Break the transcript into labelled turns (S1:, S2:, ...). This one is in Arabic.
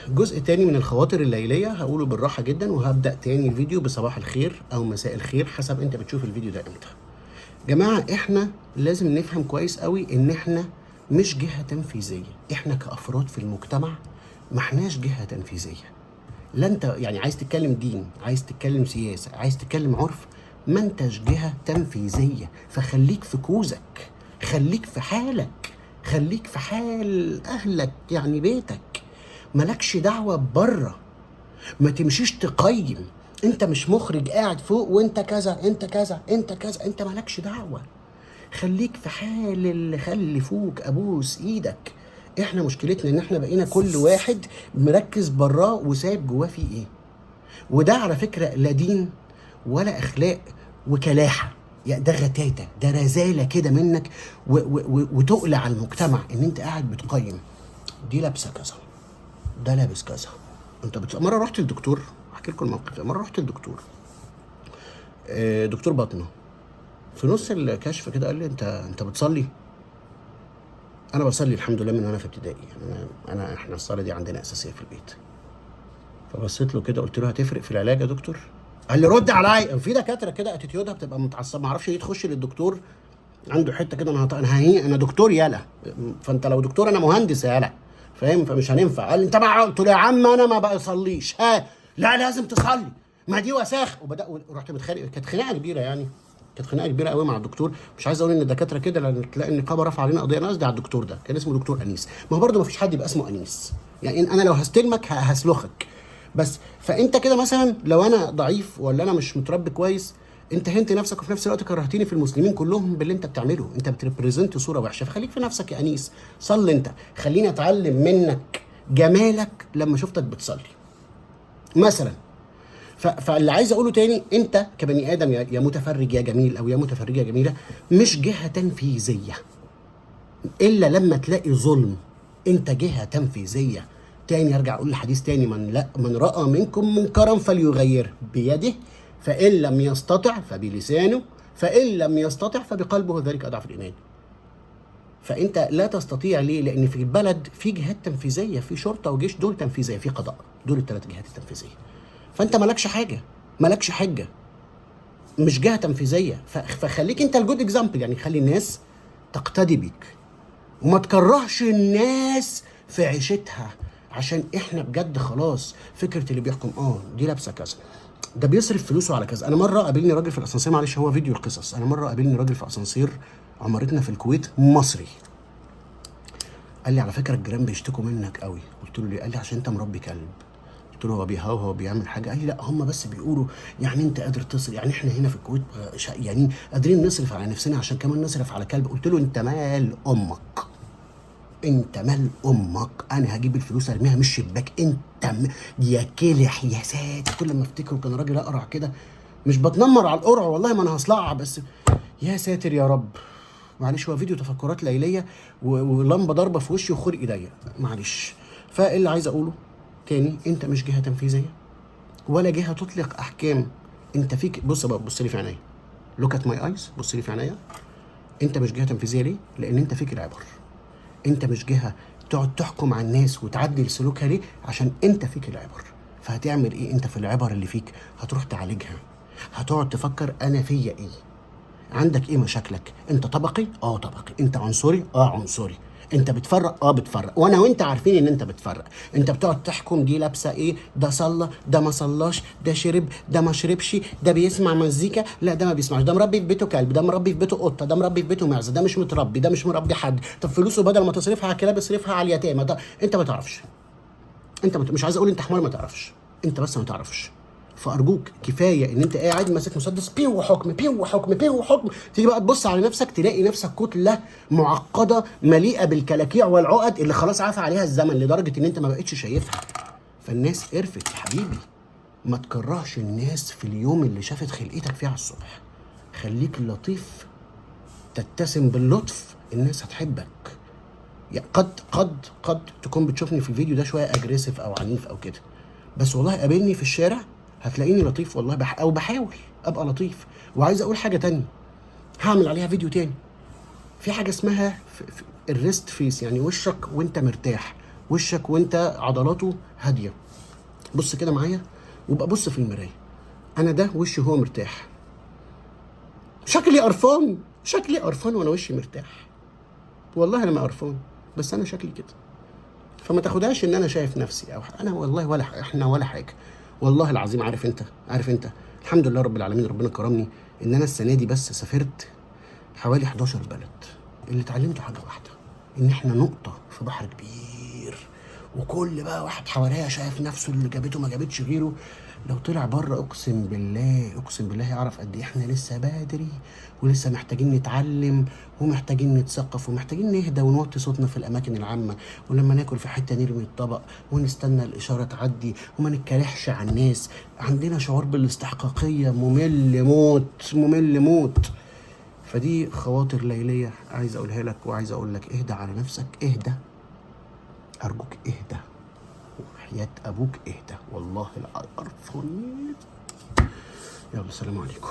S1: جزء تاني من الخواطر الليلية هقوله بالراحة جدا، وهبدأ تاني الفيديو بصباح الخير أو مساء الخير حسب أنت بتشوف الفيديو ده إمتى. جماعة إحنا لازم نفهم كويس قوي إن إحنا مش جهة تنفيذية، إحنا كأفراد في المجتمع ما إحناش جهة تنفيذية. لا أنت يعني عايز تتكلم دين، عايز تتكلم سياسة، عايز تتكلم عرف، ما أنتش جهة تنفيذية. فخليك في كوزك، خليك في حالك، خليك في حال أهلك يعني بيتك، مالكش دعوة بره. ما تمشيش تقيم، انت مش مخرج قاعد فوق وانت كذا انت كذا انت كذا، انت مالكش دعوة. خليك في حال اللي خلفوك، ابوس ايدك. احنا مشكلتنا ان احنا بقينا كل واحد مركز براه وسايب جواه فيه ايه. وده على فكرة لا دين ولا اخلاق، وكلاحة يعني، ده غتاتة، ده رزالة كده منك وتقلع على المجتمع ان انت قاعد بتقيم دي لابسة كذا، ده لابس كذا. مره رحت للدكتور، احكي لكم الموقف ده. مره رحت للدكتور، دكتور باطنه، في نص الكشف كده قال لي انت بتصلي؟ انا بصلي الحمد لله من وانا في ابتدائي، يعني احنا الصلاه دي عندنا اساسيه في البيت. فبصيت له كده قلت له هتفرق في العلاج يا دكتور؟ قال لي رد عليا. في دكاتره كده اتيتيودها بتبقى متعصبه، ما اعرفش ايه، تخش للدكتور عنده حته كده، انا دكتور يالا، فانت لو دكتور انا مهندس يالا، فاهم؟ فمش هننفع. قال لي انت ما قلت له يا عم انا ما بصليش. لا لازم تصلي، ما دي وساخ. ورحت متخانق، كانت خناقه كبيره يعني، كانت خناقه كبيره قوي مع الدكتور. مش عايز اقول ان الدكاتره كده، لان تلاقي النقابه رفع علينا قضيه. انا قصدي على الدكتور ده، كان اسمه دكتور انيس. ما هو برضه ما فيش حد يبقى اسمه انيس، يعني انا لو هستلمك هسلخك بس. فانت كده مثلا لو انا ضعيف ولا انا مش متربي كويس، انت هنت نفسك وفي نفس الوقت كرهتني في المسلمين كلهم باللي انت بتعمله. انت بتريبريزنت صوره وحشه، فخليك في نفسك يا انيس. صلي انت، خليني اتعلم منك جمالك لما شفتك بتصلي مثلا. فاللي عايز اقوله تاني، انت كبني ادم يا متفرج يا جميل او يا متفرجه يا جميله، مش جهه تنفيذيه. الا لما تلاقي ظلم انت جهه تنفيذيه. تاني ارجع اقول الحديث تاني، من راى منكم منكرا فليغيره بيده، فان لم يستطع فبلسانه، فان لم يستطع فبقلبه، ذلك اضعف الايمان. فانت لا تستطيع. ليه؟ لان في البلد في جهات تنفيذيه، في شرطه وجيش، دول تنفيذيه، في قضاء، دول الثلاث جهات التنفيذيه. فانت مالكش حاجه، مالكش حجه، مش جهه تنفيذيه. فخليك انت الجود اكزامبل، يعني خلي الناس تقتدي بيك، وما تكرهش الناس في عيشتها. عشان احنا بجد خلاص فكره اللي بيحكم دي لابسه كذا، ده بيصرف فلوسه على كذا. انا مره قابلني راجل في الاسانسير، معلش هو فيديو القصص. انا مره قابلني راجل في اسانسير عمارتنا في الكويت مصري، قال لي على فكره الجيران بيشتكوا منك قوي. قلت له ليه؟ قال لي عشان انت مربي كلب. قلت له هو بيهوهو بيعمل حاجه؟ قال لي لا، هم بس بيقولوا يعني انت قادر تصرف، يعني احنا هنا في الكويت يعني قادرين نصرف على نفسنا عشان كمان نصرف على كلب. قلت له انت مال امك، انت مال امك، انا هجيب الفلوس ارميها من الشباك. يا كلح يا ساتر. كل ما افتكره كان راجل اقرع كده، مش بتنمر على القرع والله، ما انا هصلع بس. يا ساتر يا رب. معلش هو فيديو تفكرات ليليه ولمبه ضاربه في وشي وخرق ايديا، معلش. فاللي عايز اقوله تاني، انت مش جهه تنفيذيه ولا جهه تطلق احكام. انت فيك، بص بقى، بص لي في عينيا، لوك ات ماي ايز، بص لي في عينيا. انت مش جهه تنفيذيه. ليه؟ لان انت فيك العبر. انت مش جهه تقعد تحكم على الناس وتعدل سلوكها. ليه؟ عشان انت فيك العبر. فهتعمل ايه انت في العبر اللي فيك؟ هتروح تعالجها، هتقعد تفكر انا فيا ايه، عندك ايه مشاكلك. انت طبقي؟ طبقي. انت عنصري؟ عنصري. انت بتفرق؟ بتفرق، وانا وانت عارفين ان انت بتفرق. انت بتقعد تحكم دي لابسه ايه، ده صلى، ده ما صلاش، ده شرب، ده ما شربش، ده بيسمع مزيكا، لا ده ما بيسمعش، ده مربي في بيته كلب، ده مربي في بيته قطه، ده مربي في بيته معزه، ده مش متربي، ده مش مربي حد. طب فلوسه بدل ما تصرفها على الكلاب اصرفها على اليتامى. ده انت ما تعرفش. مش عايز اقول انت حمار ما تعرفش، انت بس ما تعرفش. فارجوك كفايه ان انت قاعد ماسك مسدس بيو حكم بيو حكم بيو حكم. تيجي بقى تبص على نفسك تلاقي نفسك كتله معقده مليئه بالكلاكيع والعقد اللي خلاص عفى عليها الزمن لدرجه ان انت ما بقتش شايفها. فالناس قرفت يا حبيبي. ما تكرهش الناس في اليوم اللي شافت خلقتك فيه على الصبح. خليك لطيف، تتسم باللطف، الناس هتحبك. يعني قد تكون بتشوفني في الفيديو ده شويه اجريسيف او عنيف او كده، بس والله قابلني في الشارع هتلاقيني لطيف والله، او بحاول ابقى لطيف. وعايز اقول حاجه تانية هعمل عليها فيديو تاني، في حاجه اسمها الريست فيس، يعني وشك وانت مرتاح. وشك وانت عضلاته هاديه. بص كده معايا وابقى بص في المرايه، انا ده وشي هو مرتاح، شكلي قرفان، شكلي قرفان وانا وشي مرتاح، والله انا ما قرفان، بس انا شكلي كده. فما تاخدهاش ان انا شايف نفسي او انا والله ولا احنا ولا حاجه، والله العظيم. عارف انت الحمد لله رب العالمين، ربنا كرمني ان انا السنه دي بس سافرت حوالي 11 بلد. اللي اتعلمته حاجه واحده، ان احنا نقطه في بحر كبير، وكل بقى واحد حواليا شايف نفسه اللي جابته ما جابتش غيره. لو طلع بره اقسم بالله يعرف قد ايه احنا لسه بدري، ولسه محتاجين نتعلم، ومحتاجين نتثقف، ومحتاجين نهدى ونوطي صوتنا في الاماكن العامه، ولما ناكل في حته نرمي الطبق ونستنى الاشاره تعدي، وما نتكلحش على الناس. عندنا شعور بالاستحقاقيه ممل موت، ممل موت. فدي خواطر ليليه عايز اقولها لك، وعايز اقول لك اهدى على نفسك، اهدى ارجوك، اهدى وحياة ابوك اهدى، والله القرفان. يلا سلام عليكم.